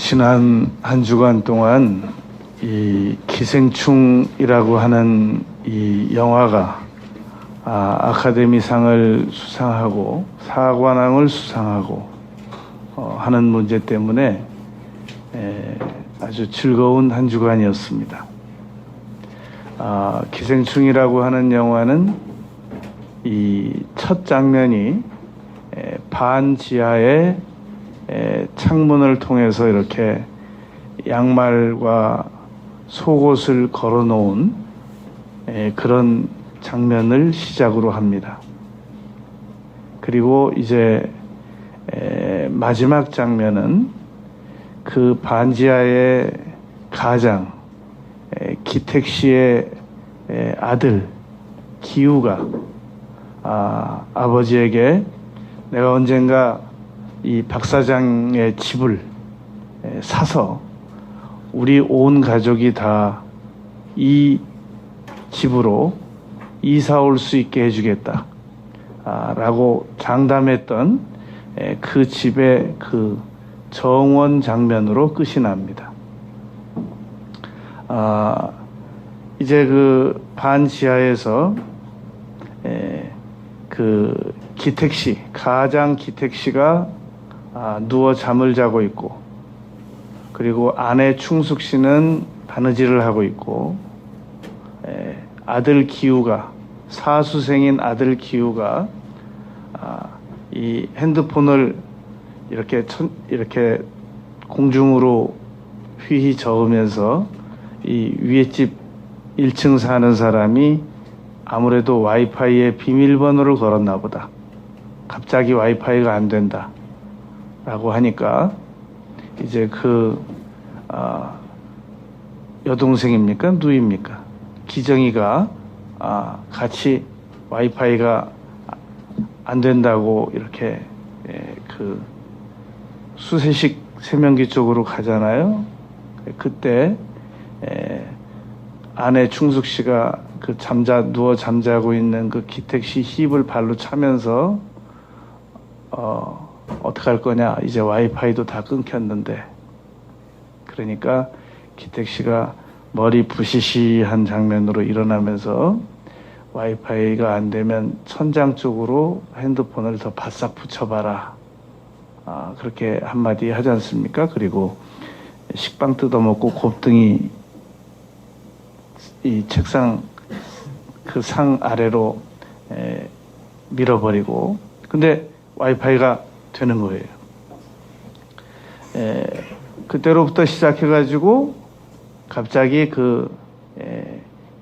지난 한 주간 동안 이 기생충이라고 하는 이 영화가 아카데미상을 수상하고 사관왕을 수상하고 하는 문제 때문에 아주 즐거운 한 주간이었습니다. 기생충이라고 하는 영화는 이 첫 장면이 반지하의 창문을 통해서 이렇게 양말과 속옷을 걸어놓은 그런 장면을 시작으로 합니다. 그리고 이제 마지막 장면은 그 반지하의 가장 기택 씨의 아들 기우가 아버지에게 내가 언젠가 이 박 사장의 집을 사서 우리 온 가족이 다 이 집으로 이사 올 수 있게 해주겠다 라고 장담했던 그 집의 그 정원 장면으로 끝이 납니다. 이제 그 반지하에서 그 기택 씨, 가장 기택 씨가 누워 잠을 자고 있고, 그리고 아내 충숙 씨는 바느질을 하고 있고, 아들 기우가, 사수생인 아들 기우가 이 핸드폰을 이렇게 공중으로 휘휘 저으면서 이 위에 집 1층 사는 사람이 아무래도 와이파이에 비밀번호를 걸었나 보다. 갑자기 와이파이가 안 된다 라고 하니까 이제 그 여동생입니까? 누이입니까? 기정이가 같이 와이파이가 안 된다고 이렇게 그 수세식 세면기 쪽으로 가잖아요. 그때 아내 충숙 씨가 그 누워 잠자고 있는 그 기택 씨 힙을 발로 차면서 어떡할 거냐, 이제 와이파이도 다 끊겼는데. 그러니까 기택 씨가 머리 부시시한 장면으로 일어나면서 와이파이가 안 되면 천장 쪽으로 핸드폰을 더 바싹 붙여봐라, 그렇게 한마디 하지 않습니까? 그리고 식빵 뜯어먹고 곱등이 이 책상 그 상 아래로 밀어버리고, 근데 와이파이가 되는 거예요. 그때로부터 시작해가지고 갑자기 그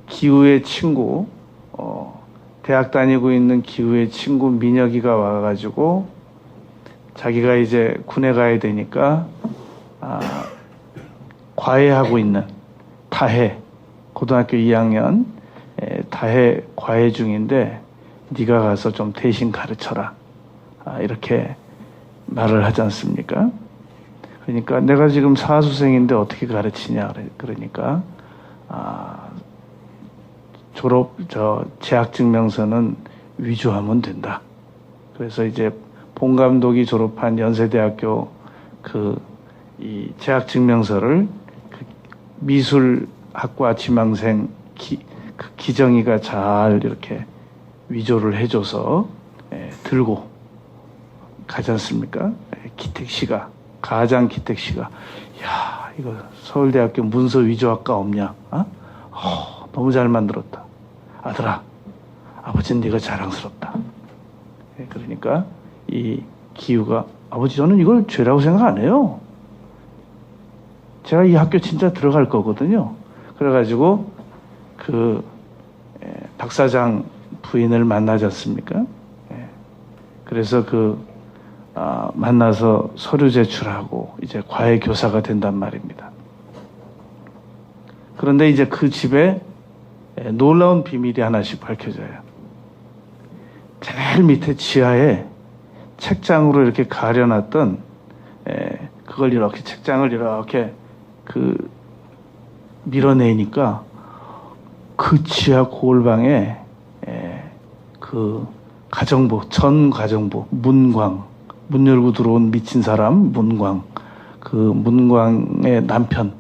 기우의 친구, 대학 다니고 있는 기우의 친구 민혁이가 와가지고 자기가 이제 군에 가야 되니까 과외하고 있는 타해, 고등학교 2학년 다해 과외 중인데 네가 가서 좀 대신 가르쳐라, 이렇게 말을 하지 않습니까? 그러니까 내가 지금 사수생인데 어떻게 가르치냐, 그러니까 재학증명서는 위조하면 된다. 그래서 이제 본 감독이 졸업한 연세대학교 이 재학증명서를 그 미술학과 지망생 기정이가 잘 이렇게 위조를 해줘서 들고 가지 않습니까? 기택 씨가, 가장 기택 씨가, 야, 이거 서울대학교 문서 위조학과 없냐? 너무 잘 만들었다. 아들아, 아버지는 네가 자랑스럽다. 그러니까 이 기우가, 아버지 저는 이걸 죄라고 생각 안 해요. 제가 이 학교 진짜 들어갈 거거든요. 그래가지고 박 사장 부인을 만나지 않습니까? 그래서 만나서 서류 제출하고 이제 과외 교사가 된단 말입니다. 그런데 이제 그 집에 놀라운 비밀이 하나씩 밝혀져요. 제일 밑에 지하에 책장으로 이렇게 가려놨던 그걸 이렇게 책장을 이렇게 밀어내니까 그 지하 고을방에 전 가정부 문광, 문 열고 들어온 미친 사람 문광, 그 문광의 남편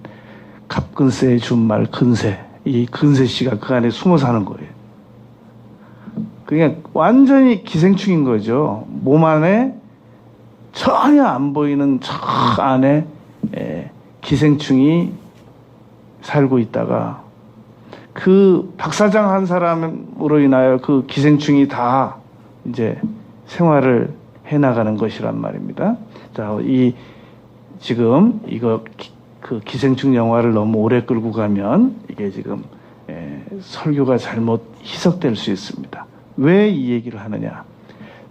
갑근세의 준말 근세, 이 근세 씨가 그 안에 숨어 사는 거예요. 그냥 완전히 기생충인 거죠. 몸 안에 전혀 안 보이는 저 안에 기생충이 살고 있다가 그 박사장 한 사람으로 인하여 그 기생충이 다 이제 생활을 해나가는 것이란 말입니다. 자, 지금 그 기생충 영화를 너무 오래 끌고 가면 이게 지금 설교가 잘못 희석될 수 있습니다. 왜 이 얘기를 하느냐?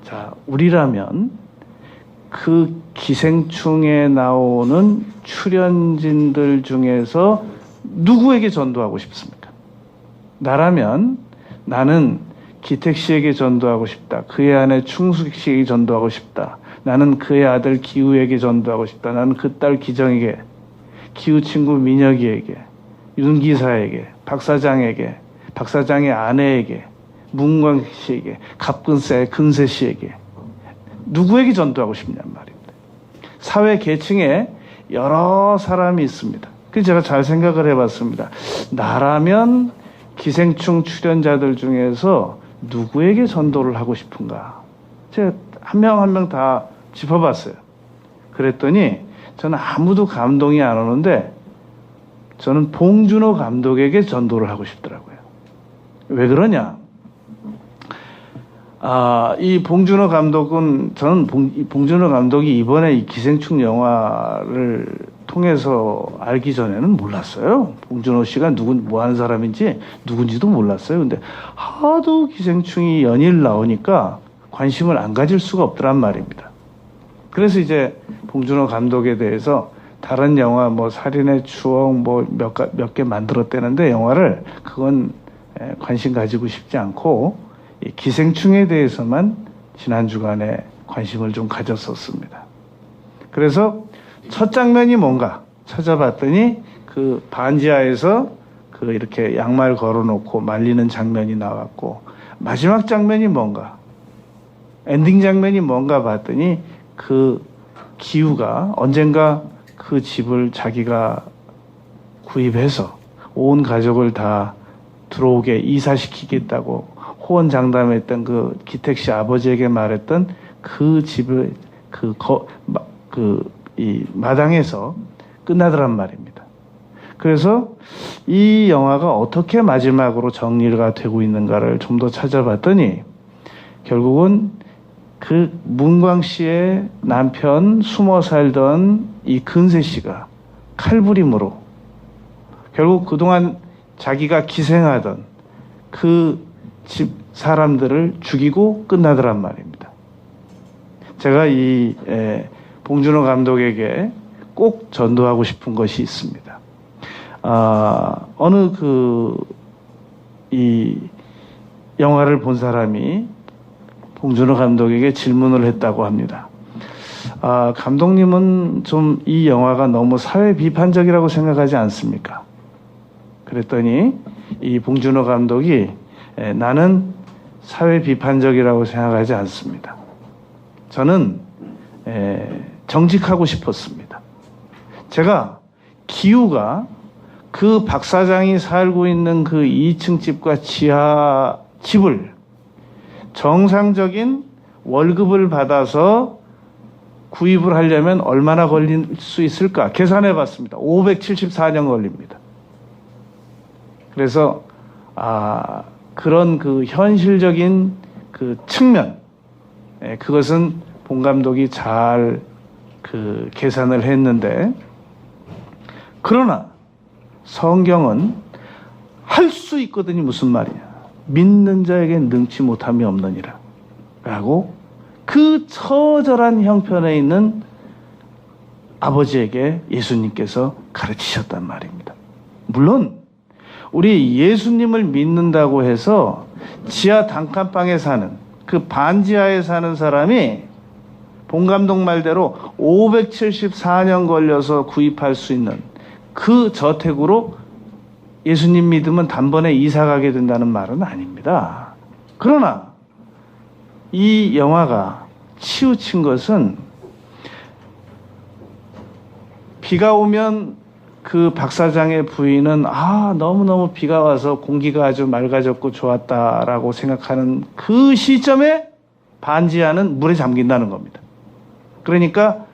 자, 우리라면 그 기생충에 나오는 출연진들 중에서 누구에게 전도하고 싶습니까? 나라면 나는 기택 씨에게 전도하고 싶다. 그의 아내 충숙 씨에게 전도하고 싶다. 나는 그의 아들 기우에게 전도하고 싶다. 나는 그 딸 기정에게, 기우 친구 민혁이에게, 윤 기사에게, 박 사장에게, 박 사장의 아내에게, 문광 씨에게, 갑근세 근세 씨에게 누구에게 전도하고 싶냔 말입니다. 사회 계층에 여러 사람이 있습니다. 그래서 제가 잘 생각을 해봤습니다. 나라면 기생충 출연자들 중에서 누구에게 전도를 하고 싶은가? 제가 한 명 한 명 다 짚어봤어요. 그랬더니 저는 아무도 감동이 안 오는데 저는 봉준호 감독에게 전도를 하고 싶더라고요. 왜 그러냐? 이 봉준호 감독은 저는 봉준호 감독이 이번에 이 기생충 영화를 통해서 알기 전에는 몰랐어요. 봉준호 씨가 뭐 하는 사람인지 누군지도 몰랐어요. 근데 하도 기생충이 연일 나오니까 관심을 안 가질 수가 없더란 말입니다. 그래서 이제 봉준호 감독에 대해서 다른 영화 뭐 살인의 추억 뭐 몇 개 만들었다는데 영화를 그건 관심 가지고 싶지 않고 이 기생충에 대해서만 지난 주간에 관심을 좀 가졌었습니다. 그래서 첫 장면이 뭔가 찾아봤더니 그 반지하에서 그 이렇게 양말 걸어놓고 말리는 장면이 나왔고 마지막 장면이 뭔가 엔딩 장면이 뭔가 봤더니 그 기우가 언젠가 그 집을 자기가 구입해서 온 가족을 다 들어오게 이사시키겠다고 호언장담했던 그 기택 씨 아버지에게 말했던 그 집을 이 마당에서 끝나더란 말입니다. 그래서 이 영화가 어떻게 마지막으로 정리가 되고 있는가를 좀 더 찾아봤더니 결국은 그 문광 씨의 남편 숨어 살던 이 근세 씨가 칼부림으로 결국 그동안 자기가 기생하던 그 집 사람들을 죽이고 끝나더란 말입니다. 제가 이 봉준호 감독에게 꼭 전도하고 싶은 것이 있습니다. 어느 이 영화를 본 사람이 봉준호 감독에게 질문을 했다고 합니다. 감독님은 좀 이 영화가 너무 사회 비판적이라고 생각하지 않습니까? 그랬더니 이 봉준호 감독이 나는 사회 비판적이라고 생각하지 않습니다. 저는 정직하고 싶었습니다. 제가 기우가 그 박 사장이 살고 있는 그 2층 집과 지하 집을 정상적인 월급을 받아서 구입을 하려면 얼마나 걸릴 수 있을까 계산해 봤습니다. 574년 걸립니다. 그래서 그런 그 현실적인 그 측면 그것은 봉 감독이 잘 그 계산을 했는데 그러나 성경은 할 수 있거든요. 무슨 말이냐? 믿는 자에겐 능치 못함이 없느니라 라고 그 처절한 형편에 있는 아버지에게 예수님께서 가르치셨단 말입니다. 물론 우리 예수님을 믿는다고 해서 지하 단칸방에 사는 그 반지하에 사는 사람이 봉 감독 말대로 574년 걸려서 구입할 수 있는 그 저택으로 예수님 믿으면 단번에 이사 가게 된다는 말은 아닙니다. 그러나 이 영화가 치우친 것은 비가 오면 그 박사장의 부인은 너무너무 비가 와서 공기가 아주 맑아졌고 좋았다라고 생각하는 그 시점에 반지하는 물에 잠긴다는 겁니다. 그러니까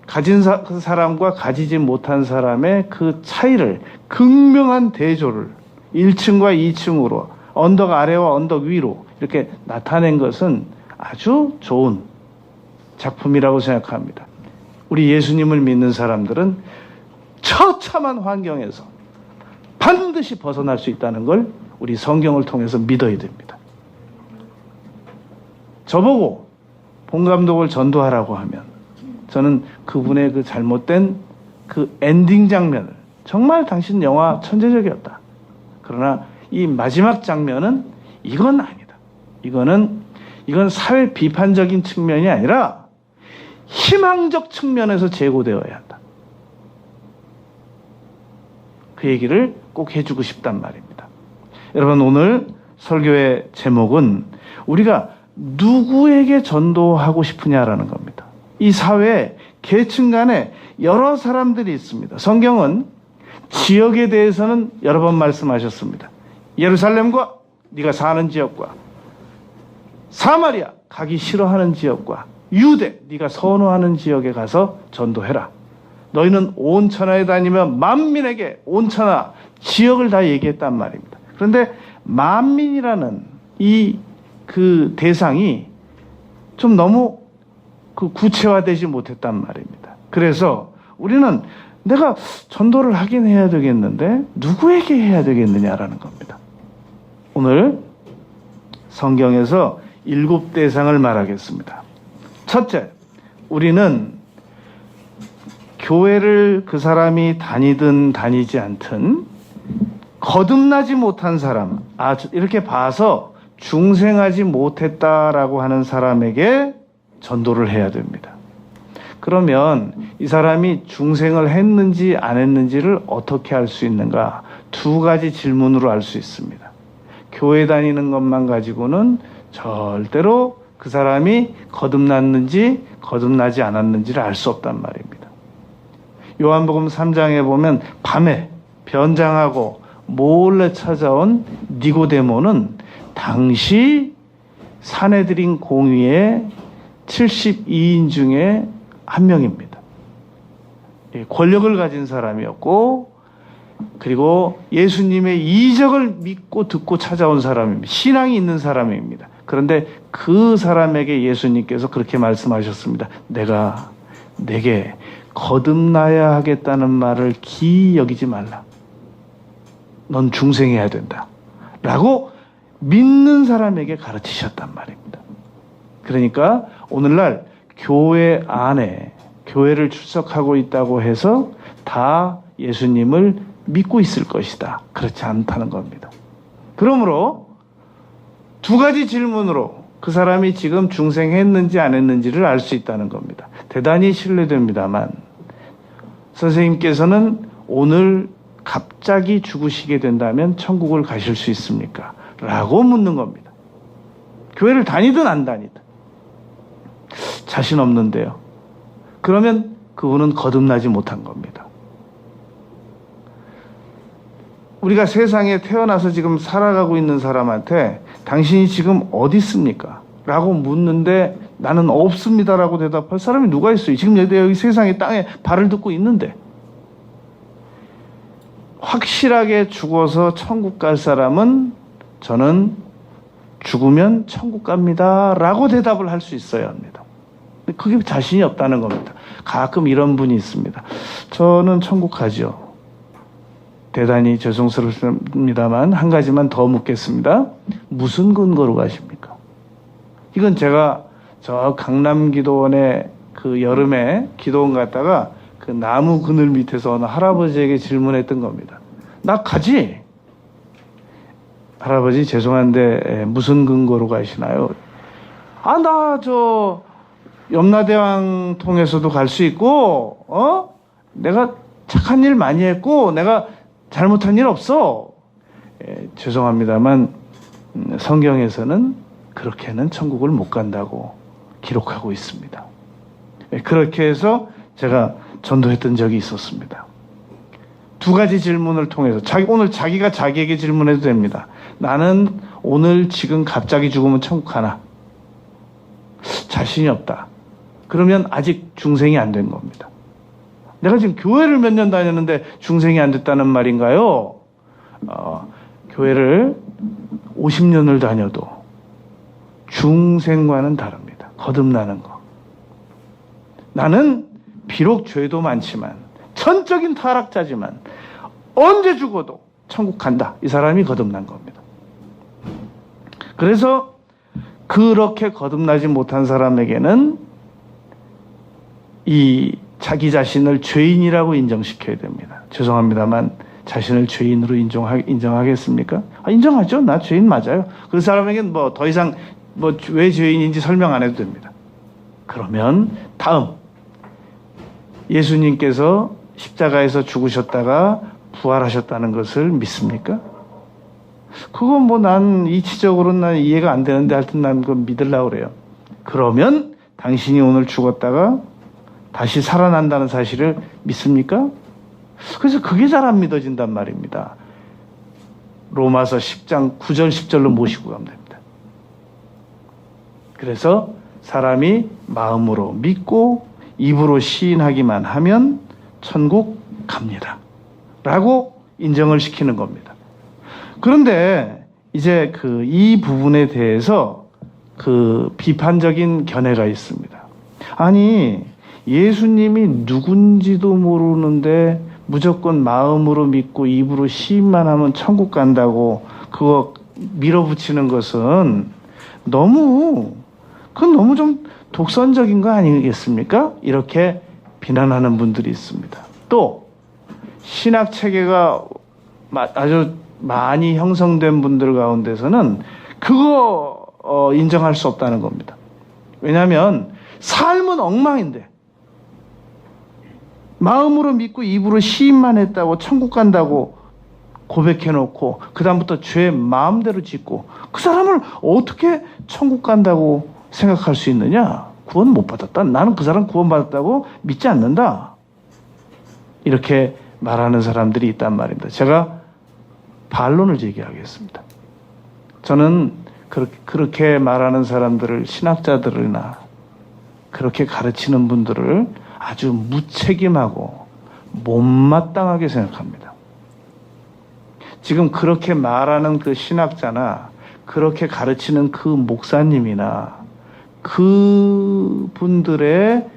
가진 사람과 가지지 못한 사람의 그 차이를, 극명한 대조를 1층과 2층으로, 언덕 아래와 언덕 위로 이렇게 나타낸 것은 아주 좋은 작품이라고 생각합니다. 우리 예수님을 믿는 사람들은 처참한 환경에서 반드시 벗어날 수 있다는 걸 우리 성경을 통해서 믿어야 됩니다. 저보고 본 감독을 전도하라고 하면 저는 그분의 그 잘못된 그 엔딩 장면을, 정말 당신 영화 천재적이었다, 그러나 이 마지막 장면은 이건 아니다, 이건 사회 비판적인 측면이 아니라 희망적 측면에서 제고되어야 한다, 그 얘기를 꼭 해주고 싶단 말입니다. 여러분, 오늘 설교의 제목은 우리가 누구에게 전도하고 싶으냐라는 겁니다. 이 사회에 계층 간에 여러 사람들이 있습니다. 성경은 지역에 대해서는 여러 번 말씀하셨습니다. 예루살렘과 네가 사는 지역과, 사마리아 가기 싫어하는 지역과, 유대 네가 선호하는 지역에 가서 전도해라. 너희는 온 천하에 다니며 만민에게, 온 천하 지역을 다 얘기했단 말입니다. 그런데 만민이라는 그 대상이 좀 너무 그 구체화되지 못했단 말입니다. 그래서 우리는 내가 전도를 하긴 해야 되겠는데 누구에게 해야 되겠느냐라는 겁니다. 오늘 성경에서 7대상을 말하겠습니다. 첫째, 우리는 교회를 그 사람이 다니든 다니지 않든 거듭나지 못한 사람, 이렇게 봐서 중생하지 못했다라고 하는 사람에게 전도를 해야 됩니다. 그러면 이 사람이 중생을 했는지 안 했는지를 어떻게 알 수 있는가? 2가지 질문으로 알 수 있습니다. 교회 다니는 것만 가지고는 절대로 그 사람이 거듭났는지 거듭나지 않았는지를 알 수 없단 말입니다. 요한복음 3장에 보면 밤에 변장하고 몰래 찾아온 니고데모는 당시 산헤드린 공의의 72인 중에 한 명입니다. 권력을 가진 사람이었고, 그리고 예수님의 이적을 믿고 듣고 찾아온 사람입니다. 신앙이 있는 사람입니다. 그런데 그 사람에게 예수님께서 그렇게 말씀하셨습니다. 내가 내게 거듭나야 하겠다는 말을 기이 여기지 말라. 넌 중생해야 된다. 라고 믿는 사람에게 가르치셨단 말입니다. 그러니까 오늘날 교회 안에, 교회를 출석하고 있다고 해서 다 예수님을 믿고 있을 것이다, 그렇지 않다는 겁니다. 그러므로 2가지 질문으로 그 사람이 지금 중생했는지 안 했는지를 알 수 있다는 겁니다. 대단히 신뢰됩니다만 선생님께서는 오늘 갑자기 죽으시게 된다면 천국을 가실 수 있습니까? 라고 묻는 겁니다. 교회를 다니든 안 다니든 자신 없는데요. 그러면 그분은 거듭나지 못한 겁니다. 우리가 세상에 태어나서 지금 살아가고 있는 사람한테 당신이 지금 어디 있습니까? 라고 묻는데 나는 없습니다라고 대답할 사람이 누가 있어요? 지금 여기 세상에 땅에 발을 딛고 있는데. 확실하게 죽어서 천국 갈 사람은 저는 죽으면 천국 갑니다 라고 대답을 할 수 있어야 합니다. 근데 그게 자신이 없다는 겁니다. 가끔 이런 분이 있습니다. 저는 천국 가죠. 대단히 죄송스럽습니다만 한 가지만 더 묻겠습니다. 무슨 근거로 가십니까? 이건 제가 저 강남기도원에 그 여름에 기도원 갔다가 그 나무 그늘 밑에서 어느 할아버지에게 질문했던 겁니다. 나 가지? 할아버지 죄송한데 무슨 근거로 가시나요? 나 저 염라대왕 통해서도 갈 수 있고, 내가 착한 일 많이 했고 내가 잘못한 일 없어. 죄송합니다만 성경에서는 그렇게는 천국을 못 간다고 기록하고 있습니다. 그렇게 해서 제가 전도했던 적이 있었습니다. 두 가지 질문을 통해서 오늘 자기가 자기에게 질문해도 됩니다. 나는 오늘 지금 갑자기 죽으면 천국 가나? 자신이 없다. 그러면 아직 중생이 안 된 겁니다. 내가 지금 교회를 몇 년 다녔는데 중생이 안 됐다는 말인가요? 교회를 50년을 다녀도 중생과는 다릅니다. 거듭나는 거. 나는 비록 죄도 많지만 전적인 타락자지만 언제 죽어도 천국 간다. 이 사람이 거듭난 겁니다. 그래서 그렇게 거듭나지 못한 사람에게는 이 자기 자신을 죄인이라고 인정시켜야 됩니다. 죄송합니다만 자신을 죄인으로 인정하겠습니까? 인정하죠. 나 죄인 맞아요. 그 사람에게는 뭐 더 이상 왜 죄인인지 설명 안 해도 됩니다. 그러면 다음, 예수님께서 십자가에서 죽으셨다가 부활하셨다는 것을 믿습니까? 그건 뭐 난 이치적으로는 난 이해가 안 되는데 하여튼 난 그건 믿으려고 그래요. 그러면 당신이 오늘 죽었다가 다시 살아난다는 사실을 믿습니까? 그래서 그게 잘 안 믿어진단 말입니다. 로마서 10장 9절 10절로 모시고 가면 됩니다. 그래서 사람이 마음으로 믿고 입으로 시인하기만 하면 천국 갑니다. 라고 인정을 시키는 겁니다. 그런데 이제 이 부분에 대해서 비판적인 견해가 있습니다. 아니, 예수님이 누군지도 모르는데 무조건 마음으로 믿고 입으로 시인만 하면 천국 간다고 그거 밀어붙이는 것은 그건 너무 좀 독선적인 거 아니겠습니까? 이렇게 비난하는 분들이 있습니다. 또 신학 체계가 아주 많이 형성된 분들 가운데서는 그거 인정할 수 없다는 겁니다. 왜냐하면 삶은 엉망인데 마음으로 믿고 입으로 시인만 했다고 천국 간다고 고백해놓고 그 다음부터 죄 마음대로 짓고 그 사람을 어떻게 천국 간다고 생각할 수 있느냐? 구원 못 받았다. 나는 그 사람 구원 받았다고 믿지 않는다. 이렇게 말하는 사람들이 있단 말입니다. 제가 반론을 제기하겠습니다. 저는 그렇게 말하는 사람들을, 신학자들이나 그렇게 가르치는 분들을 아주 무책임하고 못마땅하게 생각합니다. 지금 그렇게 말하는 그 신학자나 그렇게 가르치는 그 목사님이나 그 분들의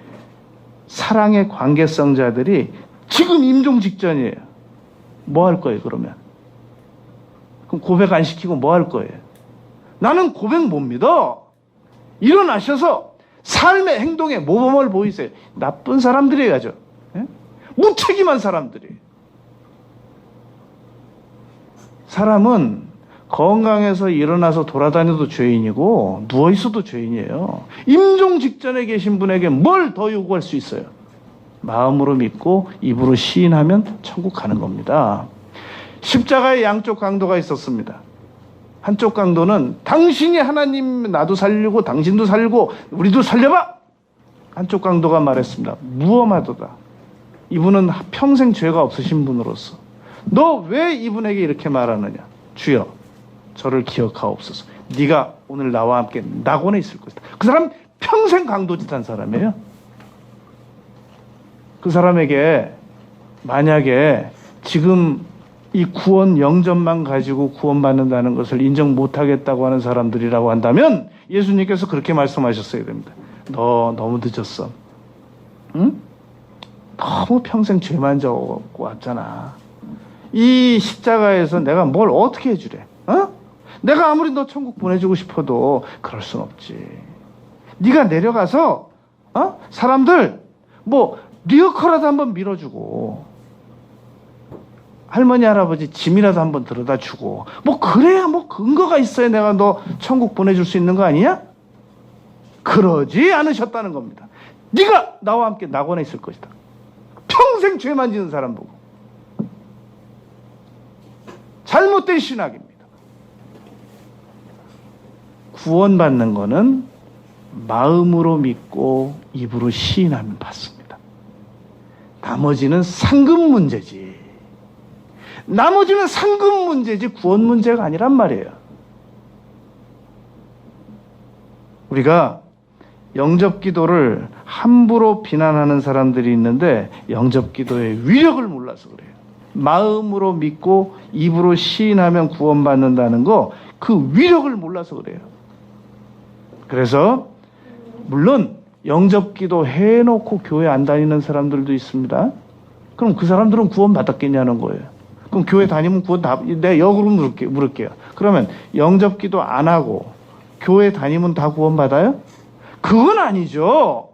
사랑의 관계성자들이 지금 임종 직전이에요. 뭐 할 거예요, 그러면? 그럼 고백 안 시키고 뭐 할 거예요? 나는 고백 못 믿어. 일어나셔서 삶의 행동에 모범을 보이세요. 나쁜 사람들이야죠. 예? 무책임한 사람들이. 사람은 건강해서 일어나서 돌아다녀도 죄인이고 누워있어도 죄인이에요. 임종 직전에 계신 분에게 뭘 더 요구할 수 있어요? 마음으로 믿고 입으로 시인하면 천국 가는 겁니다. 십자가의 양쪽 강도가 있었습니다. 한쪽 강도는 당신이 하나님 나도 살리고 당신도 살리고 우리도 살려봐. 한쪽 강도가 말했습니다. 무엄하도다. 이분은 평생 죄가 없으신 분으로서 너 왜 이분에게 이렇게 말하느냐? 주여 저를 기억하옵소서. 네가 오늘 나와 함께 낙원에 있을 것이다. 그 사람 평생 강도짓한 사람이에요. 그 사람에게 만약에 지금 이 구원 영접만 가지고 구원받는다는 것을 인정 못하겠다고 하는 사람들이라고 한다면 예수님께서 그렇게 말씀하셨어야 됩니다. 너 너무 늦었어. 응? 너무 평생 죄만 져갖고 왔잖아. 이 십자가에서 내가 뭘 어떻게 해주래? 내가 아무리 너 천국 보내주고 싶어도 그럴 순 없지. 네가 내려가서 사람들 리어커라도 한번 밀어주고 할머니 할아버지 짐이라도 한번 들어다 주고 그래야 근거가 있어야 내가 너 천국 보내줄 수 있는 거 아니냐? 그러지 않으셨다는 겁니다. 네가 나와 함께 낙원에 있을 것이다. 평생 죄만 지는 사람 보고. 잘못된 신학입니다. 구원받는 거는 마음으로 믿고 입으로 시인하면 받습니다. 나머지는 상급 문제지. 나머지는 상급 문제지 구원 문제가 아니란 말이에요. 우리가 영접기도를 함부로 비난하는 사람들이 있는데 영접기도의 위력을 몰라서 그래요. 마음으로 믿고 입으로 시인하면 구원받는다는 거, 그 위력을 몰라서 그래요. 그래서 물론 영접기도 해놓고 교회 안 다니는 사람들도 있습니다. 그럼 그 사람들은 구원받았겠냐는 거예요. 그럼 교회 다니면 구원 다, 내가 역으로 물을게요. 그러면 영접기도 안 하고 교회 다니면 다 구원받아요? 그건 아니죠.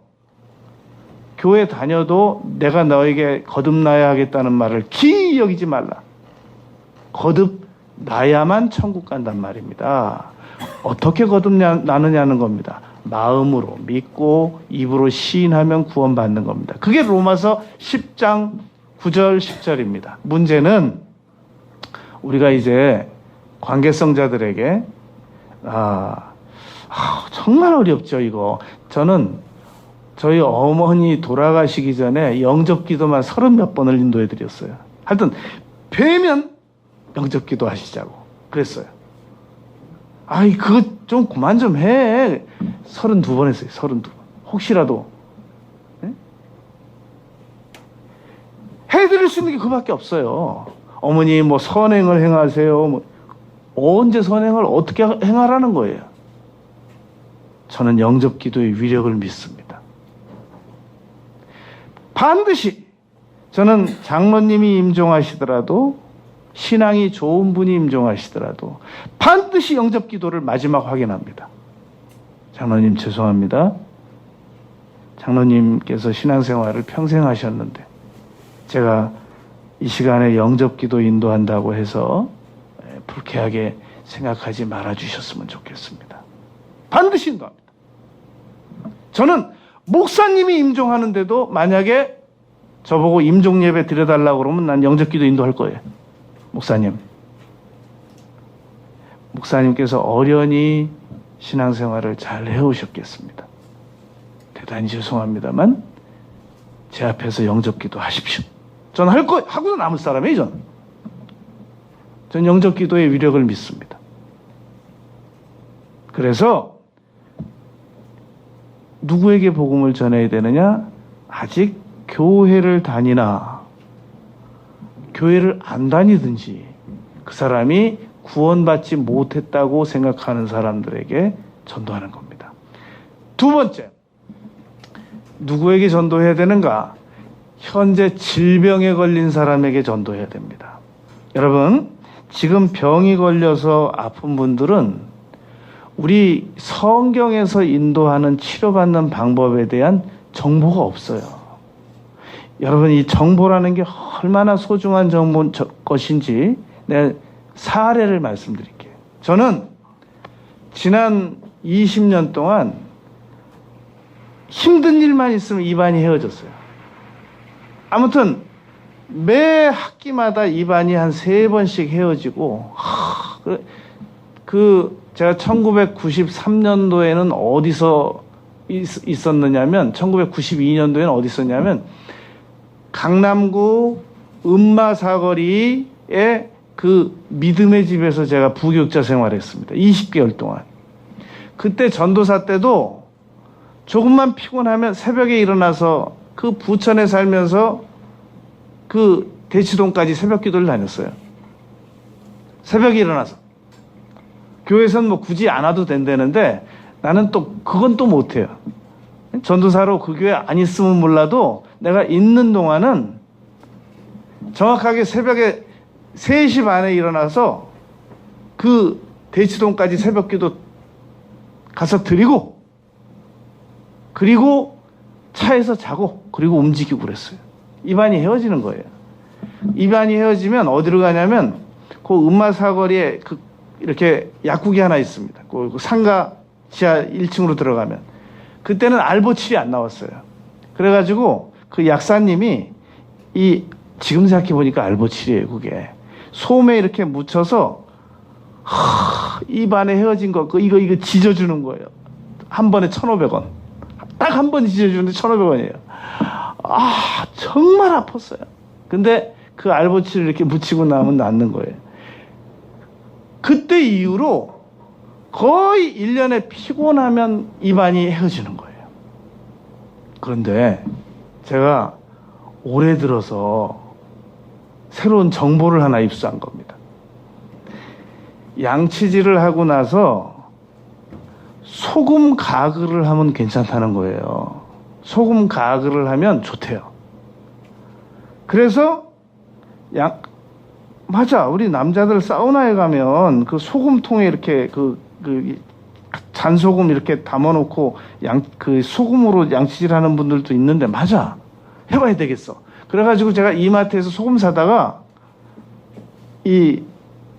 교회 다녀도 내가 너에게 거듭나야 하겠다는 말을 기이 여기지 말라. 거듭나야만 천국 간단 말입니다. 어떻게 거듭나느냐는 겁니다. 마음으로 믿고 입으로 시인하면 구원받는 겁니다. 그게 로마서 10장 9절 10절입니다. 문제는 우리가 이제 관계성자들에게 정말 어렵죠 이거. 저는 저희 어머니 돌아가시기 전에 영접기도만 30몇 번을 인도해 드렸어요. 하여튼 뵈면 영접기도 하시자고 그랬어요. 아이 그거 좀 그만 좀 해. 32번 했어요. 32번. 혹시라도 네? 해드릴 수 있는 게 그밖에 없어요. 어머니 뭐 선행을 행하세요. 뭐 언제 선행을 어떻게 행하라는 거예요. 저는 영접기도의 위력을 믿습니다. 반드시 저는 장로님이 임종하시더라도 신앙이 좋은 분이 임종하시더라도 반드시 영접기도를 마지막 확인합니다. 장로님 죄송합니다. 장로님께서 신앙생활을 평생 하셨는데 제가 이 시간에 영접기도 인도한다고 해서 불쾌하게 생각하지 말아주셨으면 좋겠습니다. 반드시 인도합니다. 저는 목사님이 임종하는데도 만약에 저보고 임종 예배 드려달라고 그러면 난 영접기도 인도할 거예요. 목사님께서 어련히 신앙생활을 잘 해오셨겠습니다. 대단히 죄송합니다만 제 앞에서 영접기도 하십시오. 전 할 거 하고도 남을 사람이에요. 전 영접기도의 위력을 믿습니다. 그래서 누구에게 복음을 전해야 되느냐? 아직 교회를 다니나 교회를 안 다니든지 그 사람이 구원받지 못했다고 생각하는 사람들에게 전도하는 겁니다. 두 번째, 누구에게 전도해야 되는가? 현재 질병에 걸린 사람에게 전도해야 됩니다. 여러분, 지금 병이 걸려서 아픈 분들은 우리 성경에서 인도하는 치료받는 방법에 대한 정보가 없어요. 여러분, 이 정보라는 게 얼마나 소중한 것인지 내가 사례를 말씀드릴게요. 저는 지난 20년 동안 힘든 일만 있으면 입안이 헤어졌어요. 아무튼 매 학기마다 입안이 한 3번씩 헤어지고 제가 1993년도에는 어디서 있었느냐면 1992년도에는 어디 있었냐면 강남구 음마사거리에 그 믿음의 집에서 제가 부교육자 생활했습니다. 20개월 동안. 그때 전도사 때도 조금만 피곤하면 새벽에 일어나서 그 부천에 살면서 그 대치동까지 새벽 기도를 다녔어요. 새벽에 일어나서. 교회에서는 뭐 굳이 안 와도 된다는데 나는 또 그건 또 못해요. 전도사로 그 교회 안 있으면 몰라도 내가 있는 동안은 정확하게 새벽에 3시 반에 일어나서 그 대치동까지 새벽 기도 가서 드리고 그리고 차에서 자고 그리고 움직이고 그랬어요. 입안이 헤어지는 거예요. 입안이 헤어지면 어디로 가냐면 그 음마사거리에 이렇게 약국이 하나 있습니다. 그 상가 지하 1층으로 들어가면 그때는 알보칠이 안 나왔어요. 그래가지고 그 약사님이 지금 생각해 보니까 알보칠이에요. 그게 솜에 이렇게 묻혀서 입안에 헤어진 거 이거 찢어주는 거예요. 한 번에 1,500원. 딱 한 번 찢어주는데 1,500원이에요. 정말 아팠어요. 근데 그 알보치를 이렇게 묻히고 나면 낫는 거예요. 그때 이후로 거의 1년에 피곤하면 입안이 헤어지는 거예요. 그런데 제가 올해 들어서 새로운 정보를 하나 입수한 겁니다. 양치질을 하고 나서 소금 가글을 하면 괜찮다는 거예요. 소금 가글을 하면 좋대요. 그래서 맞아, 우리 남자들 사우나에 가면 그 소금통에 이렇게 잔소금 이렇게 담아놓고 그 소금으로 양치질하는 분들도 있는데, 맞아, 해봐야 되겠어. 그래가지고 제가 이마트에서 소금 사다가 이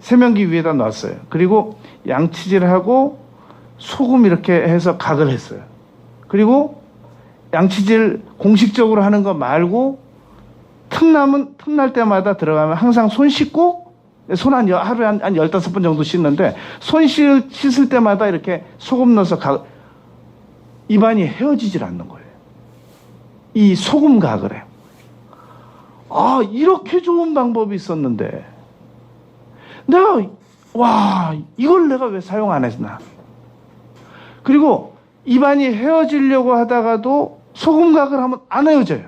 세면기 위에다 놨어요. 그리고 양치질하고 소금 이렇게 해서 각을 했어요. 그리고 양치질 공식적으로 하는 거 말고 틈날 때마다 들어가면 항상 손 씻고, 하루에 한 15번 정도 씻는데, 손 씻을 때마다 이렇게 소금 넣어서 입안이 헤어지질 않는 거예요. 이 소금 각을 해요. 이렇게 좋은 방법이 있었는데 이걸 내가 왜 사용 안 했나. 그리고 입안이 헤어지려고 하다가도 소금각을 하면 안 헤어져요.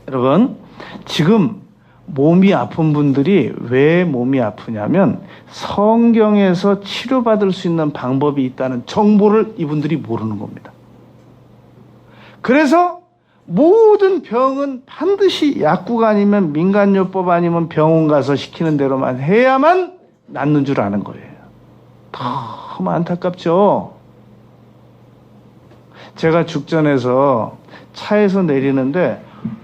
여러분, 지금 몸이 아픈 분들이 왜 몸이 아프냐면 성경에서 치료받을 수 있는 방법이 있다는 정보를 이분들이 모르는 겁니다. 그래서 모든 병은 반드시 약국 아니면 민간요법 아니면 병원 가서 시키는 대로만 해야만 낫는 줄 아는 거예요. 너무 안타깝죠? 제가 죽전에서 차에서 내리는데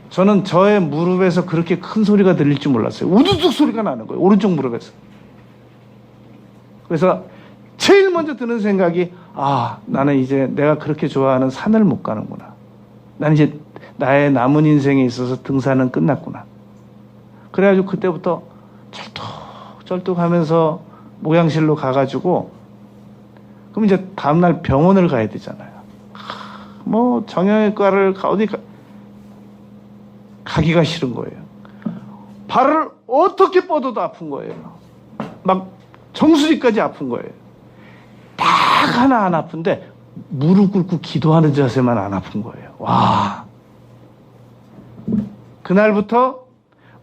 저는 저의 무릎에서 그렇게 큰 소리가 들릴 줄 몰랐어요. 우두둑 소리가 나는 거예요. 오른쪽 무릎에서. 그래서 제일 먼저 드는 생각이, 나는 이제 내가 그렇게 좋아하는 산을 못 가는구나. 나는 이제 나의 남은 인생에 있어서 등산은 끝났구나. 그래가지고 그때부터 쩔뚝 하면서 목양실로 가가지고, 그럼 이제 다음날 병원을 가야 되잖아요. 정형외과를 가기가 싫은 거예요. 발을 어떻게 뻗어도 아픈 거예요. 막 정수리까지 아픈 거예요. 딱 하나 안 아픈데 무릎 꿇고 기도하는 자세만 안 아픈 거예요. 그날부터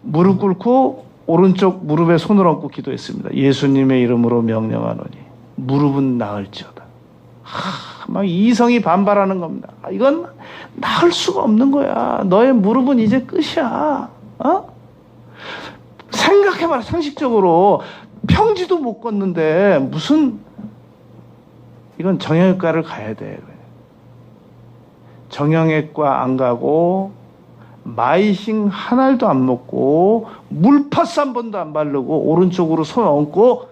무릎 꿇고 오른쪽 무릎에 손을 얹고 기도했습니다. 예수님의 이름으로 명령하노니 무릎은 나을지어다. 막 이성이 반발하는 겁니다. 이건 나을 수가 없는 거야. 너의 무릎은 이제 끝이야. 생각해봐라. 상식적으로 평지도 못 걷는데 무슨, 이건 정형외과를 가야 돼. 정형외과 안 가고 마이싱 한 알도 안 먹고 물파스 한 번도 안 바르고 오른쪽으로 손 얹고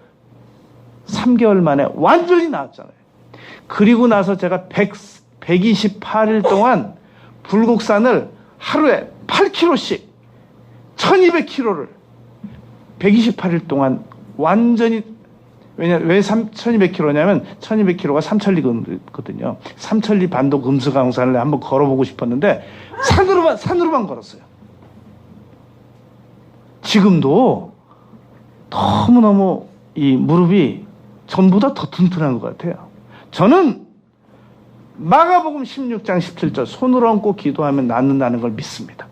3개월 만에 완전히 나았잖아요. 그리고 나서 제가 128일 동안 불국산을 하루에 8kg씩 1200kg를 128일 동안 완전히, 왜 1200kg냐면 1200kg가 삼천리거든요. 삼천리 반도 금수강산을 한번 걸어보고 싶었는데 산으로만 걸었어요. 지금도 너무너무 이 무릎이 전보다 더 튼튼한 것 같아요. 저는 마가복음 16장 17절 손을 얹고 기도하면 낫는다는 걸 믿습니다.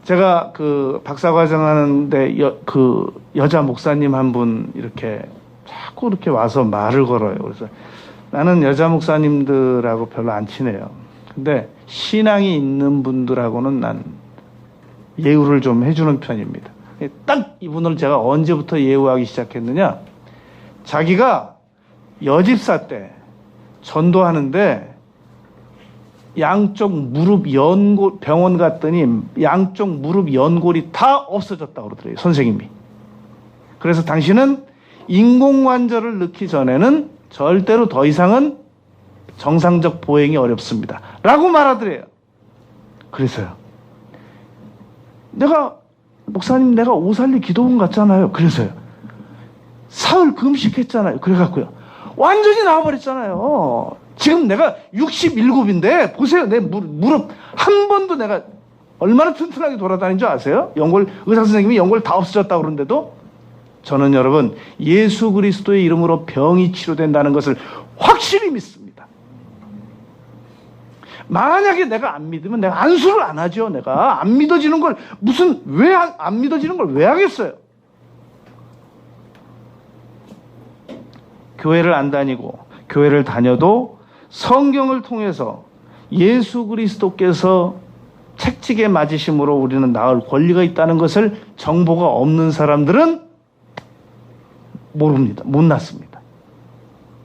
제가 그 박사과정 하는데 여자 목사님 한 분 이렇게 자꾸 이렇게 와서 말을 걸어요. 그래서 나는 여자 목사님들하고 별로 안 친해요. 근데 신앙이 있는 분들하고는 난 예우를 좀 해주는 편입니다. 딱 이분을 제가 언제부터 예우하기 시작했느냐, 자기가 여집사 때 전도하는데 양쪽 무릎 연골, 병원 갔더니 양쪽 무릎 연골이 다 없어졌다고 그러더래요, 선생님이. 그래서 당신은 인공관절을 넣기 전에는 절대로 더 이상은 정상적 보행이 어렵습니다 라고 말하더래요. 그래서요, 목사님 내가 오살리 기도원 갔잖아요. 그래서요, 사흘 금식했잖아요. 그래갖고요 완전히 나와버렸잖아요. 지금 내가 67인데 보세요. 내 무릎 한 번도 내가 얼마나 튼튼하게 돌아다닌 줄 아세요? 의사 선생님이 연골 다 없어졌다고 그러는데도 저는 여러분 예수 그리스도의 이름으로 병이 치료된다는 것을 확실히 믿습니다. 만약에 내가 안 믿으면 내가 안수를 안 하죠. 내가 안 믿어지는 걸 왜 안 믿어지는 걸 왜 하겠어요? 교회를 안 다니고 교회를 다녀도 성경을 통해서 예수 그리스도께서 책찍에 맞으심으로 우리는 나을 권리가 있다는 것을 정보가 없는 사람들은 모릅니다. 못 났습니다.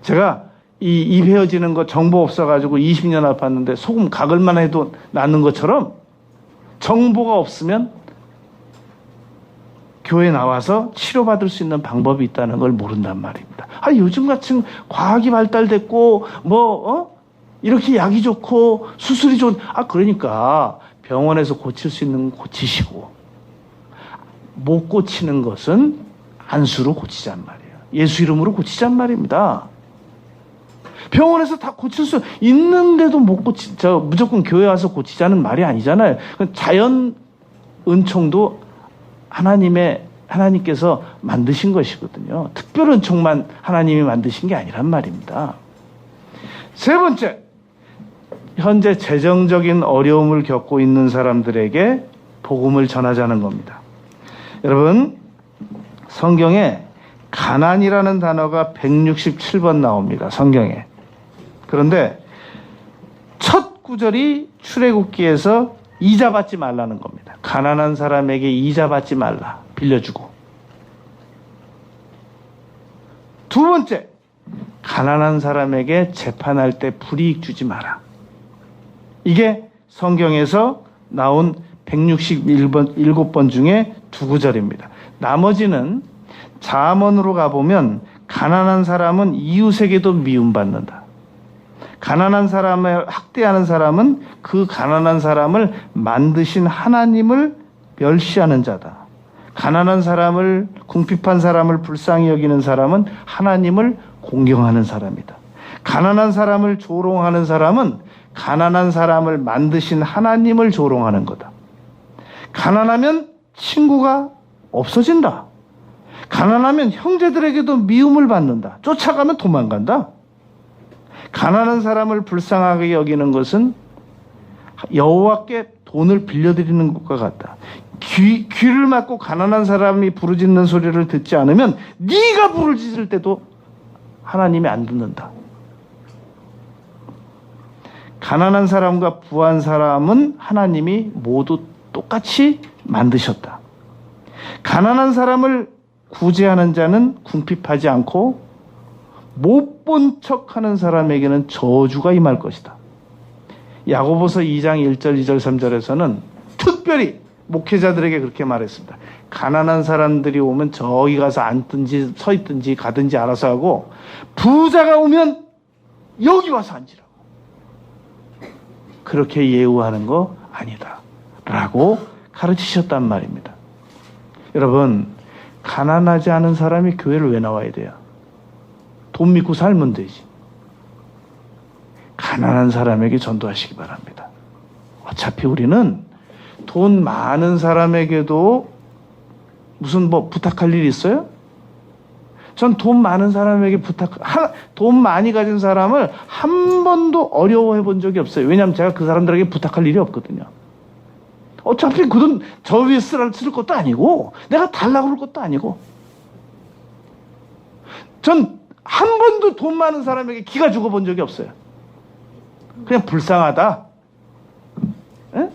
제가 입 헤어지는 거 정보 없어가지고 20년 아팠는데 소금 가글만 해도 낫는 것처럼 정보가 없으면 교회 나와서 치료받을 수 있는 방법이 있다는 걸 모른단 말입니다. 요즘 같은 과학이 발달됐고 이렇게 약이 좋고 수술이 좋은 그러니까 병원에서 고칠 수 있는 건 고치시고 못 고치는 것은 안수로 고치잔 말이에요. 예수 이름으로 고치잔 말입니다. 병원에서 다 고칠 수 있는데도 못 무조건 교회 와서 고치자는 말이 아니잖아요. 자연 은총도 하나님께서 만드신 것이거든요. 특별 은총만 하나님이 만드신 게 아니란 말입니다. 세 번째, 현재 재정적인 어려움을 겪고 있는 사람들에게 복음을 전하자는 겁니다. 여러분, 성경에 가난이라는 단어가 167번 나옵니다. 성경에. 그런데 첫 구절이 출애굽기에서 이자 받지 말라는 겁니다. 가난한 사람에게 이자 받지 말라. 빌려주고. 두 번째, 가난한 사람에게 재판할 때 불이익 주지 마라. 이게 성경에서 나온 167번 중에 두 구절입니다. 나머지는 잠언으로 가보면 가난한 사람은 이웃에게도 미움받는다. 가난한 사람을 학대하는 사람은 그 가난한 사람을 만드신 하나님을 멸시하는 자다. 가난한 사람을, 궁핍한 사람을 불쌍히 여기는 사람은 하나님을 공경하는 사람이다. 가난한 사람을 조롱하는 사람은 가난한 사람을 만드신 하나님을 조롱하는 거다. 가난하면 친구가 없어진다. 가난하면 형제들에게도 미움을 받는다. 쫓아가면 도망간다. 가난한 사람을 불쌍하게 여기는 것은 여호와께 돈을 빌려드리는 것과 같다. 귀를 막고 가난한 사람이 부르짖는 소리를 듣지 않으면 네가 부르짖을 때도 하나님이 안 듣는다. 가난한 사람과 부한 사람은 하나님이 모두 똑같이 만드셨다. 가난한 사람을 구제하는 자는 궁핍하지 않고 못 본 척하는 사람에게는 저주가 임할 것이다. 야고보서 2장 1절, 2절, 3절에서는 특별히 목회자들에게 그렇게 말했습니다. 가난한 사람들이 오면 저기 가서 앉든지 서 있든지 가든지 알아서 하고 부자가 오면 여기 와서 앉으라고. 그렇게 예우하는 거 아니다. 라고 가르치셨단 말입니다. 여러분, 가난하지 않은 사람이 교회를 왜 나와야 돼요? 돈 믿고 살면 되지. 가난한 사람에게 전도하시기 바랍니다. 어차피 우리는 돈 많은 사람에게도 무슨 부탁할 일 있어요? 전 돈 많은 사람에게 돈 많이 가진 사람을 한 번도 어려워해 본 적이 없어요. 왜냐하면 제가 그 사람들에게 부탁할 일이 없거든요. 어차피 그 돈 저 위에 쓸 것도 아니고 내가 달라고 그럴 것도 아니고 전 한 번도 돈 많은 사람에게 기가 죽어본 적이 없어요. 그냥 불쌍하다.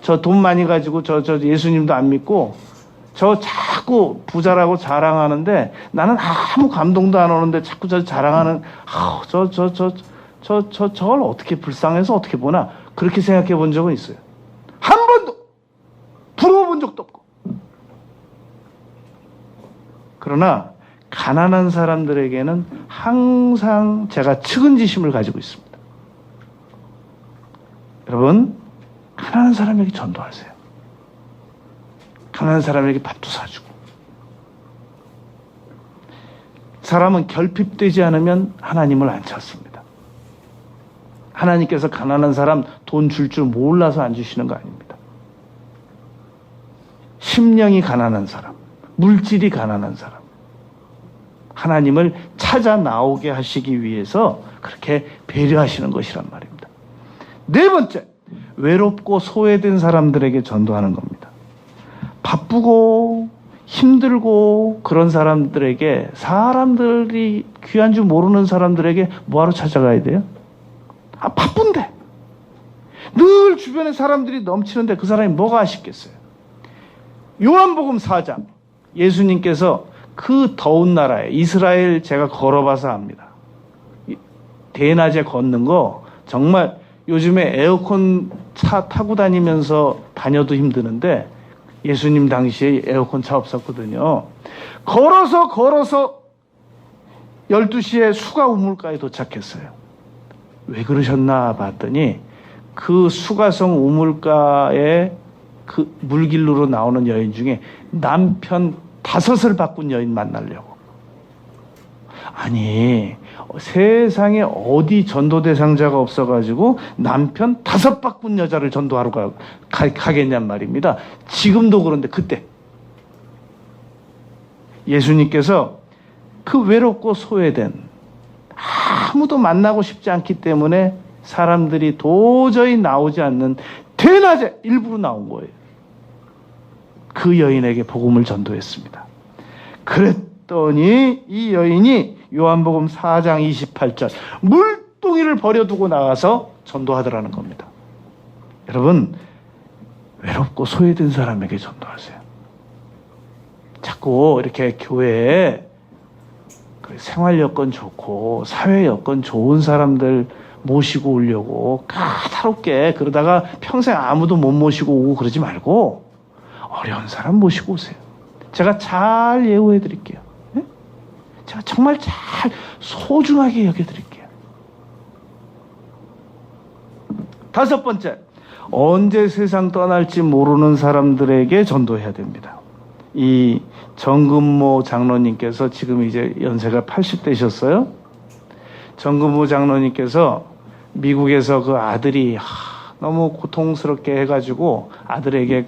저 돈 많이 가지고 저 예수님도 안 믿고 저 자꾸 부자라고 자랑하는데 나는 아무 감동도 안 오는데 자꾸 저 자랑하는 저걸 어떻게 불쌍해서 어떻게 보나 그렇게 생각해 본 적은 있어요. 한 번도 부러워 본 적도 없고. 그러나 가난한 사람들에게는 항상 제가 측은지심을 가지고 있습니다. 여러분, 가난한 사람에게 전도하세요. 가난한 사람에게 밥도 사주고. 사람은 결핍되지 않으면 하나님을 안 찾습니다. 하나님께서 가난한 사람 돈 줄 줄 몰라서 안 주시는 거 아닙니다. 심령이 가난한 사람, 물질이 가난한 사람, 하나님을 찾아 나오게 하시기 위해서 그렇게 배려하시는 것이란 말입니다. 네 번째, 외롭고 소외된 사람들에게 전도하는 겁니다. 바쁘고 힘들고 그런 사람들에게, 사람들이 귀한 줄 모르는 사람들에게 뭐하러 찾아가야 돼요? 바쁜데, 늘 주변에 사람들이 넘치는데 그 사람이 뭐가 아쉽겠어요? 요한복음 4장, 예수님께서 그 더운 나라에, 이스라엘 제가 걸어봐서 압니다. 대낮에 걷는 거 정말, 요즘에 에어컨 차 타고 다니면서 다녀도 힘드는데 예수님 당시에 에어컨 차 없었거든요. 걸어서 12시에 수가 우물가에 도착했어요. 왜 그러셨나 봤더니 그 수가성 우물가에 그 물길로 나오는 여인 중에 남편 5을 바꾼 여인 만나려고. 아니, 세상에 어디 전도 대상자가 없어가지고 남편 5 바꾼 여자를 전도하러 가겠냔 말입니다. 지금도 그런데 그때 예수님께서 그 외롭고 소외된, 아무도 만나고 싶지 않기 때문에 사람들이 도저히 나오지 않는 대낮에 일부러 나온 거예요. 그 여인에게 복음을 전도했습니다. 그랬더니 이 여인이 요한복음 4장 28절 물동이를 버려두고 나가서 전도하더라는 겁니다. 여러분, 외롭고 소외된 사람에게 전도하세요. 자꾸 이렇게 교회에 생활 여건 좋고 사회 여건 좋은 사람들 모시고 오려고 까다롭게 그러다가 평생 아무도 못 모시고 오고 그러지 말고 어려운 사람 모시고 오세요. 제가 잘 예우해 드릴게요. 네? 제가 정말 잘 소중하게 여겨 드릴게요. 5번째, 언제 세상 떠날지 모르는 사람들에게 전도해야 됩니다. 이 정금모 장로님께서 지금 이제 연세가 80대셨어요. 정금모 장로님께서 미국에서 그 아들이 너무 고통스럽게 해가지고 아들에게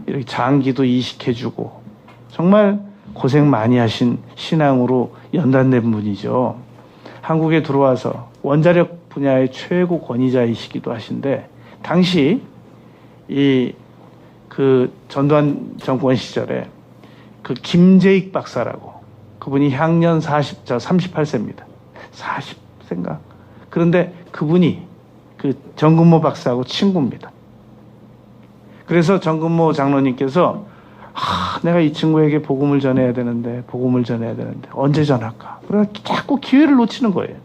이렇게 장기도 이식해주고 정말 고생 많이 하신 신앙으로 연단된 분이죠. 한국에 들어와서 원자력 분야의 최고 권위자이시기도 하신데, 당시 전두환 정권 시절에 그 김재익 박사라고, 그분이 향년 38세입니다. 40세인가? 그런데 그분이 그 정금모 박사하고 친구입니다. 그래서 정금모 장로님께서 내가 이 친구에게 복음을 전해야 되는데 언제 전할까? 그래서 자꾸 기회를 놓치는 거예요.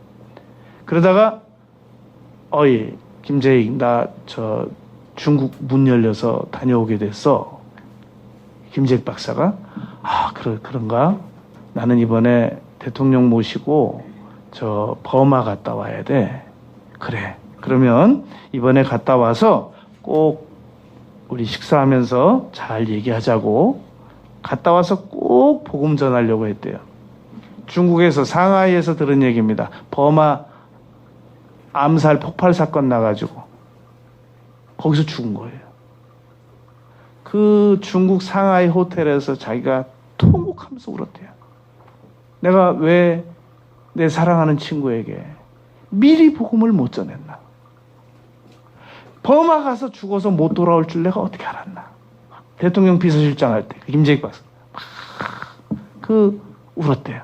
그러다가 어이 김재익, 나 중국 문 열려서 다녀오게 됐어. 김재익 박사가 그런가? 나는 이번에 대통령 모시고 버마 갔다 와야 돼. 그래. 그러면 이번에 갔다 와서 꼭 우리 식사하면서 잘 얘기하자고, 갔다 와서 꼭 복음 전하려고 했대요. 중국에서, 상하이에서 들은 얘기입니다. 버마 암살 폭발 사건 나가지고 거기서 죽은 거예요. 그 중국 상하이 호텔에서 자기가 통곡하면서 울었대요. 내가 왜 내 사랑하는 친구에게 미리 복음을 못 전했나? 버마 가서 죽어서 못 돌아올 줄 내가 어떻게 알았나? 대통령 비서실장 할 때 김재익 박사 울었대요.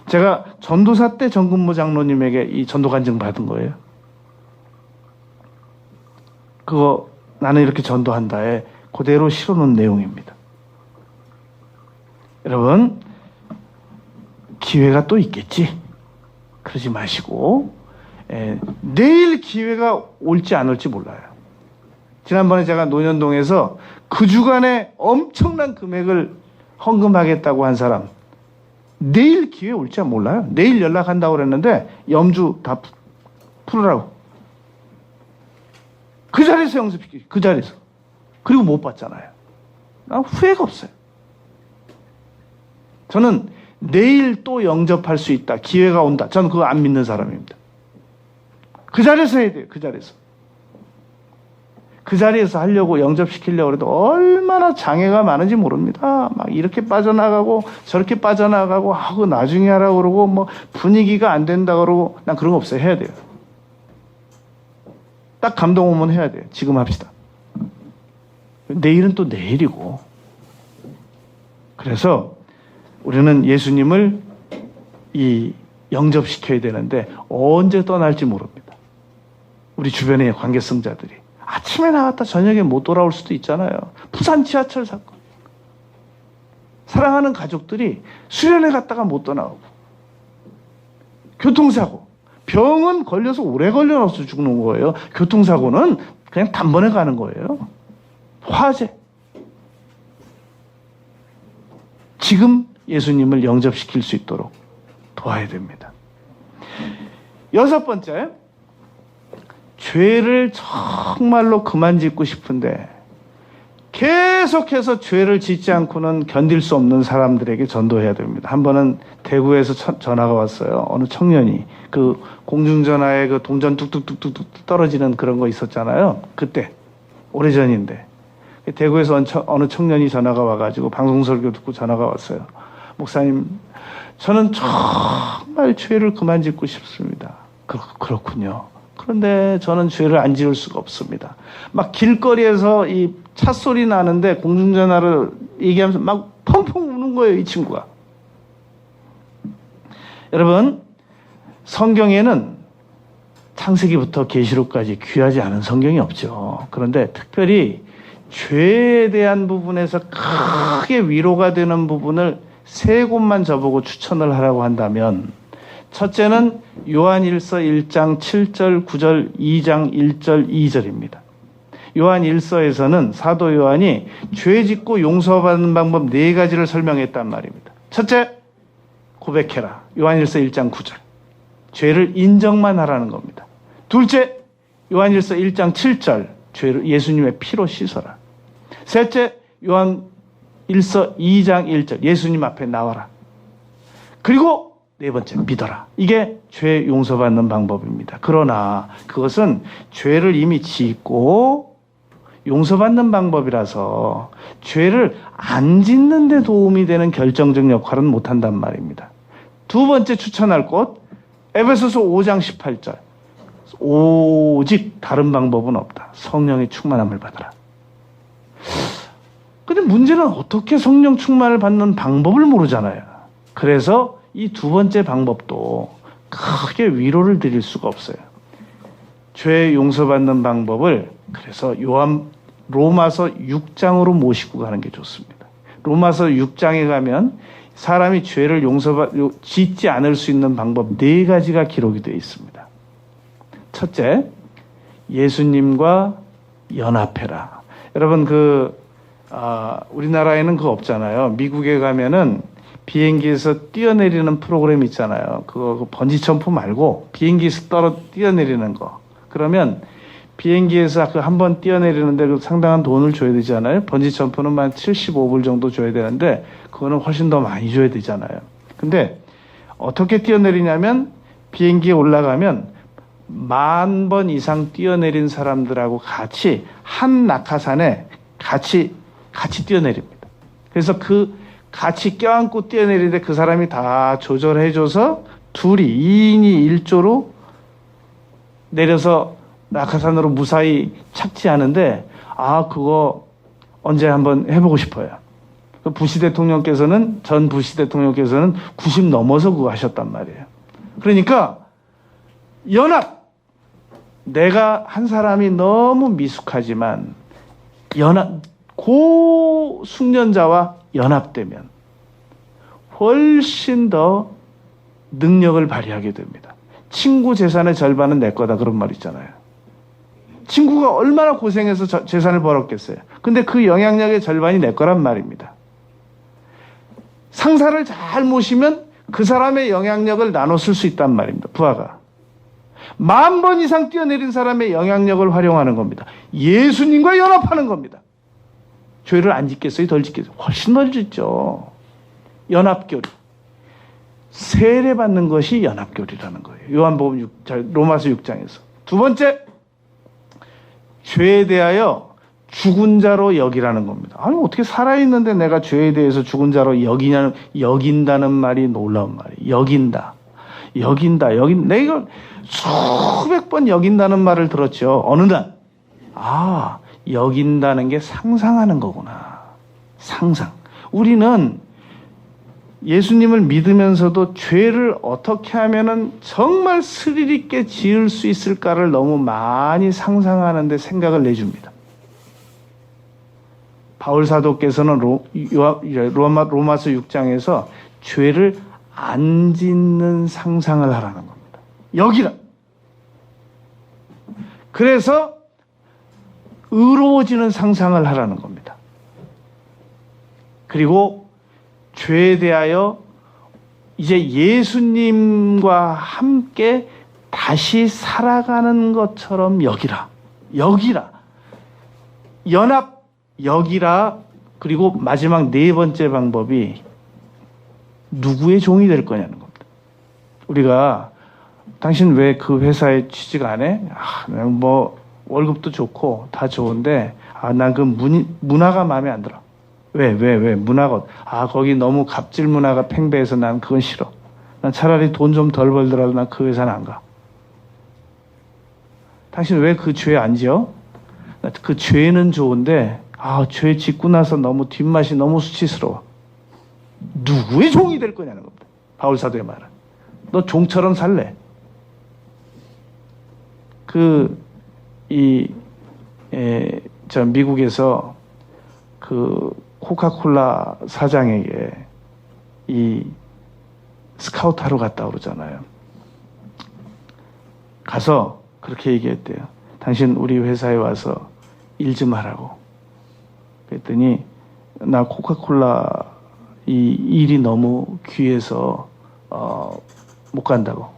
제가 전도사 때 정금모 장로님에게 이 전도 간증 받은 거예요. 그거 나는 이렇게 전도한다에 그대로 실어놓은 내용입니다. 여러분, 기회가 또 있겠지? 그러지 마시고, 내일 기회가 올지 안 올지 몰라요. 지난번에 제가 논현동에서 그 주간에 엄청난 금액을 헌금하겠다고 한 사람, 내일 기회 올지 몰라요. 내일 연락한다고 그랬는데 염주 다 풀으라고. 그 자리에서 영접시키기, 그 자리에서. 그리고 못 받잖아요. 난 후회가 없어요. 저는 내일 또 영접할 수 있다, 기회가 온다, 저는 그거 안 믿는 사람입니다. 그 자리에서 해야 돼요. 그 자리에서. 그 자리에서 하려고 영접시키려고 해도 얼마나 장애가 많은지 모릅니다. 막 이렇게 빠져나가고 저렇게 빠져나가고 하고 나중에 하라고 그러고 뭐 분위기가 안 된다 그러고 난 그런 거 없어요. 해야 돼요. 딱 감동 오면 해야 돼요. 지금 합시다. 내일은 또 내일이고. 그래서 우리는 예수님을 영접시켜야 되는데 언제 떠날지 모릅니다. 우리 주변의 관계성자들이 아침에 나갔다 저녁에 못 돌아올 수도 있잖아요. 부산 지하철 사건. 사랑하는 가족들이 수련회 갔다가 못 떠나오고. 교통사고. 병은 걸려서 오래 걸려서 죽는 거예요. 교통사고는 그냥 단번에 가는 거예요. 화재. 지금 예수님을 영접시킬 수 있도록 도와야 됩니다. 여섯 번째, 죄를 정말로 그만 짓고 싶은데 계속해서 죄를 짓지 않고는 견딜 수 없는 사람들에게 전도해야 됩니다. 한 번은 대구에서 전화가 왔어요. 어느 청년이 그 공중전화에 그 동전 뚝뚝뚝뚝 떨어지는 그런 거 있었잖아요. 그때 오래전인데 대구에서 어느 청년이 전화가 와가지고 방송 설교 듣고 전화가 왔어요. 목사님, 저는 정말 죄를 그만 짓고 싶습니다. 그렇군요. 그런데 저는 죄를 안 지을 수가 없습니다. 막 길거리에서 이 차 소리 나는데 공중전화를 얘기하면서 막 펑펑 우는 거예요, 이 친구가. 여러분, 성경에는 창세기부터 계시록까지 귀하지 않은 성경이 없죠. 그런데 특별히 죄에 대한 부분에서 크게 위로가 되는 부분을 세 곳만 저보고 추천을 하라고 한다면, 첫째는 요한일서 1장 7절 9절 2장 1절 2절입니다. 요한일서에서는 사도 요한이 죄 짓고 용서받는 방법 네 가지를 설명했단 말입니다. 첫째, 고백해라. 요한일서 1장 9절. 죄를 인정만 하라는 겁니다. 둘째, 요한일서 1장 7절. 죄를 예수님의 피로 씻어라. 셋째, 요한일서 2장 1절. 예수님 앞에 나와라. 그리고 네 번째, 믿어라. 이게 죄 용서받는 방법입니다. 그러나 그것은 죄를 이미 짓고 용서받는 방법이라서 죄를 안 짓는 데 도움이 되는 결정적 역할은 못한단 말입니다. 두 번째 추천할 곳, 에베소서 5장 18절. 오직 다른 방법은 없다. 성령의 충만함을 받아라. 근데 문제는 어떻게 성령 충만을 받는 방법을 모르잖아요. 그래서 이 두 번째 방법도 크게 위로를 드릴 수가 없어요. 죄 용서받는 방법을 그래서 로마서 6장으로 모시고 가는 게 좋습니다. 로마서 6장에 가면 사람이 죄를 짓지 않을 수 있는 방법 네 가지가 기록이 되어 있습니다. 첫째, 예수님과 연합해라. 여러분 우리나라에는 그거 없잖아요. 미국에 가면은 비행기에서 뛰어내리는 프로그램 있잖아요. 그거 번지 점프 말고 비행기에서 뛰어내리는 거. 그러면 비행기에서 한 번 뛰어내리는데 상당한 돈을 줘야 되잖아요. 번지 점프는 한 75불 정도 줘야 되는데 그거는 훨씬 더 많이 줘야 되잖아요. 근데 어떻게 뛰어내리냐면 비행기에 올라가면 10,000번 이상 뛰어내린 사람들하고 같이 한 낙하산에 같이 뛰어내립니다. 그래서 같이 껴안고 뛰어내리는데 그 사람이 다 조절해줘서 둘이 2인이 1조로 내려서 낙하산으로 무사히 착지하는데 그거 언제 한번 해보고 싶어요. 전 부시 대통령께서는 90 넘어서 그거 하셨단 말이에요. 그러니까 내가 한 사람이 너무 미숙하지만 고숙련자와 연합되면 훨씬 더 능력을 발휘하게 됩니다. 친구 재산의 절반은 내 거다 그런 말 있잖아요. 친구가 얼마나 고생해서 재산을 벌었겠어요. 근데 그 영향력의 절반이 내 거란 말입니다. 상사를 잘 모시면 그 사람의 영향력을 나눠 쓸 수 있단 말입니다. 부하가. 10,000번 이상 뛰어내린 사람의 영향력을 활용하는 겁니다. 예수님과 연합하는 겁니다. 죄를 안 짓겠어요? 덜 짓겠어요? 훨씬 덜 짓죠. 연합교리. 세례받는 것이 연합교리라는 거예요. 로마서 6장에서. 두 번째, 죄에 대하여 죽은 자로 여기라는 겁니다. 아니, 어떻게 살아있는데 내가 죄에 대해서 죽은 자로 여긴다는 말이 놀라운 말이에요. 여긴다. 내가 이걸 수백 번 여긴다는 말을 들었죠. 어느 날, 여긴다는 게 상상하는 거구나. 상상. 우리는 예수님을 믿으면서도 죄를 어떻게 하면은 정말 스릴 있게 지을 수 있을까를 너무 많이 상상하는데 생각을 내줍니다. 바울 사도께서는 로마서 6장에서 죄를 안 짓는 상상을 하라는 겁니다. 여기라. 그래서 의로워지는 상상을 하라는 겁니다. 그리고 죄에 대하여 이제 예수님과 함께 다시 살아가는 것처럼 여기라. 여기라. 그리고 마지막 네 번째 방법이 누구의 종이 될 거냐는 겁니다. 우리가 당신 왜 그 회사에 취직 안 해? 뭐 월급도 좋고 다 좋은데 난 그 문화가 마음에 안 들어. 왜 문화가 거기 너무 갑질 문화가 팽배해서 난 그건 싫어. 난 차라리 돈 좀 덜 벌더라도 난 그 회사는 안 가. 당신 왜 그 죄 안 지어? 그 죄는 좋은데 죄 짓고 나서 너무 뒷맛이 너무 수치스러워. 누구의 종이 될 거냐는 겁니다. 바울 사도의 말은. 너 종처럼 살래. 미국에서 코카콜라 사장에게 스카우트 하러 갔다 그러잖아요. 가서 그렇게 얘기했대요. 당신 우리 회사에 와서 일 좀 하라고. 그랬더니 나 코카콜라 일이 너무 귀해서 못 간다고.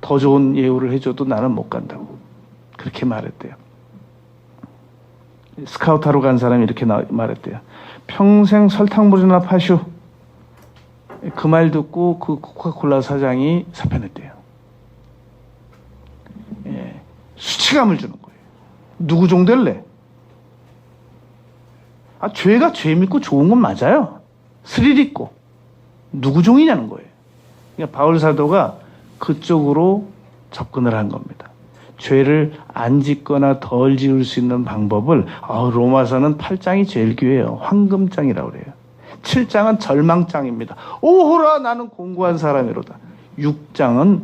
더 좋은 예우를 해줘도 나는 못 간다고. 그렇게 말했대요. 스카우트 하러 간 사람이 이렇게 말했대요. 평생 설탕물이나 파슈. 그 말 듣고 그 코카콜라 사장이 사표 냈대요. 수치감을 주는 거예요. 누구 종 될래? 죄가 죄 믿고 좋은 건 맞아요. 스릴 있고. 누구 종이냐는 거예요. 그러니까 바울 사도가 그쪽으로 접근을 한 겁니다. 죄를 안 짓거나 덜 지을 수 있는 방법을 로마서는 8장이 제일 귀해요. 황금장이라고 그래요. 7장은 절망장입니다. 오호라 나는 공고한 사람이로다. 6장은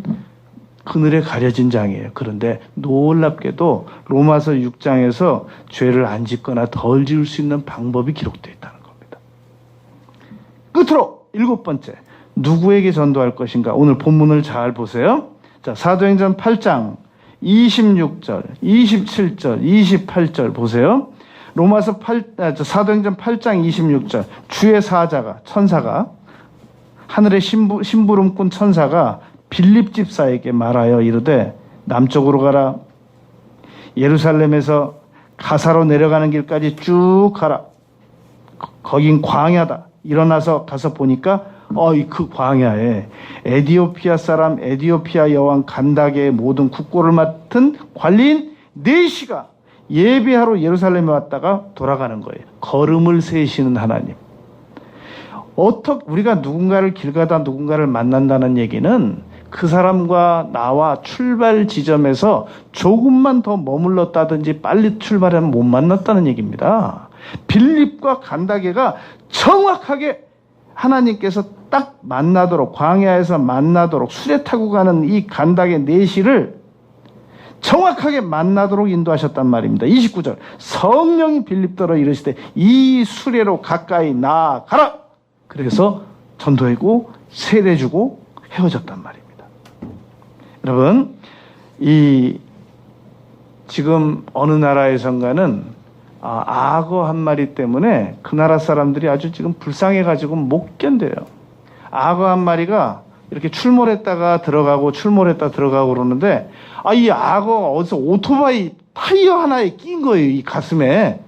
그늘에 가려진 장이에요. 그런데 놀랍게도 로마서 6장에서 죄를 안 짓거나 덜 지을 수 있는 방법이 기록되어 있다는 겁니다. 끝으로 7번째, 누구에게 전도할 것인가? 오늘 본문을 잘 보세요. 자, 사도행전 8장 26절, 27절, 28절 보세요. 사도행전 8장 26절, 주의 천사가 하늘에 심부름 꾼 천사가 빌립 집사에게 말하여 이르되 남쪽으로 가라. 예루살렘에서 가사로 내려가는 길까지 쭉 가라. 거긴 광야다. 일어나서 가서 보니까 그 광야에 에디오피아 사람 에디오피아 여왕 간다게의 모든 국고를 맡은 관리인 4시가 예배하러 예루살렘에 왔다가 돌아가는 거예요. 걸음을 세시는 하나님. 우리가 누군가를 길 가다 누군가를 만난다는 얘기는 그 사람과 나와 출발 지점에서 조금만 더 머물렀다든지 빨리 출발하면 못 만났다는 얘기입니다. 빌립과 간다게가 정확하게 하나님께서 딱 만나도록, 광야에서 만나도록 수레 타고 가는 이 간다게 4시를 정확하게 만나도록 인도하셨단 말입니다. 29절, 성령이 빌립더러 이르시되 이 수레로 가까이 나아가라. 그래서 전도하고 세례주고 헤어졌단 말입니다. 여러분, 지금 어느 나라에선가는 악어 한 마리 때문에 그 나라 사람들이 아주 지금 불쌍해가지고 못 견뎌요. 악어 한 마리가 이렇게 출몰했다가 들어가고 그러는데 이 악어가 어디서 오토바이 타이어 하나에 낀 거예요. 이 가슴에.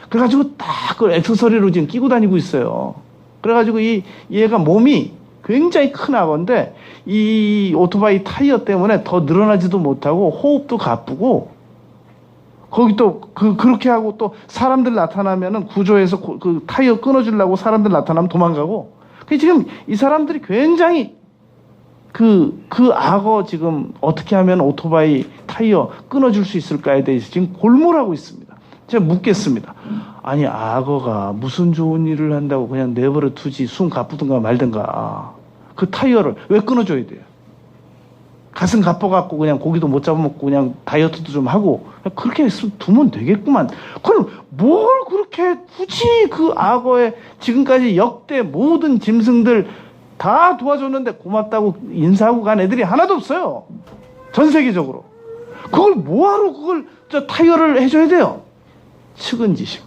그래가지고 딱 그 액세서리로 지금 끼고 다니고 있어요. 그래가지고 얘가 몸이 굉장히 큰 악어인데 이 오토바이 타이어 때문에 더 늘어나지도 못하고 호흡도 가쁘고 거기 또 그렇게 하고 또 사람들 나타나면은 구조해서 그 타이어 끊어주려고 사람들 나타나면 도망가고 지금 이 사람들이 굉장히 그 악어 지금 어떻게 하면 오토바이 타이어 끊어줄 수 있을까에 대해서 지금 골몰하고 있습니다. 제가 묻겠습니다. 아니 악어가 무슨 좋은 일을 한다고 그냥 내버려 두지 숨 가쁘든가 말든가 그 타이어를 왜 끊어줘야 돼요? 가슴 가뻐갖고 그냥 고기도 못 잡아먹고 그냥 다이어트도 좀 하고 그렇게 두면 되겠구만. 그럼 뭘 그렇게 굳이 그 악어의 지금까지 역대 모든 짐승들 다 도와줬는데 고맙다고 인사하고 간 애들이 하나도 없어요. 전 세계적으로. 그걸 뭐하러 그걸 저 타이어를 해줘야 돼요? 측은지심.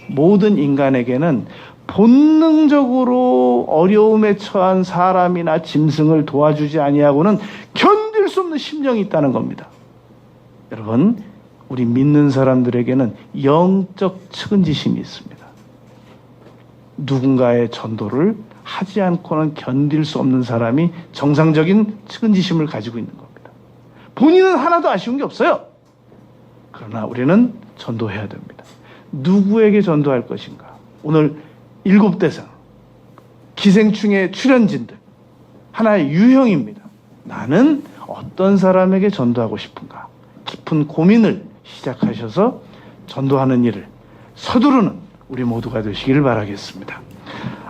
모든 인간에게는 본능적으로 어려움에 처한 사람이나 짐승을 도와주지 아니하고는 견딜 수 없는 심령이 있다는 겁니다. 여러분, 우리 믿는 사람들에게는 영적 측은지심이 있습니다. 누군가의 전도를 하지 않고는 견딜 수 없는 사람이 정상적인 측은지심을 가지고 있는 겁니다. 본인은 하나도 아쉬운 게 없어요. 그러나 우리는 전도해야 됩니다. 누구에게 전도할 것인가? 오늘 7대상 기생충의 출연진들 하나의 유형입니다. 나는 어떤 사람에게 전도하고 싶은가? 깊은 고민을 시작하셔서 전도하는 일을 서두르는 우리 모두가 되시기를 바라겠습니다.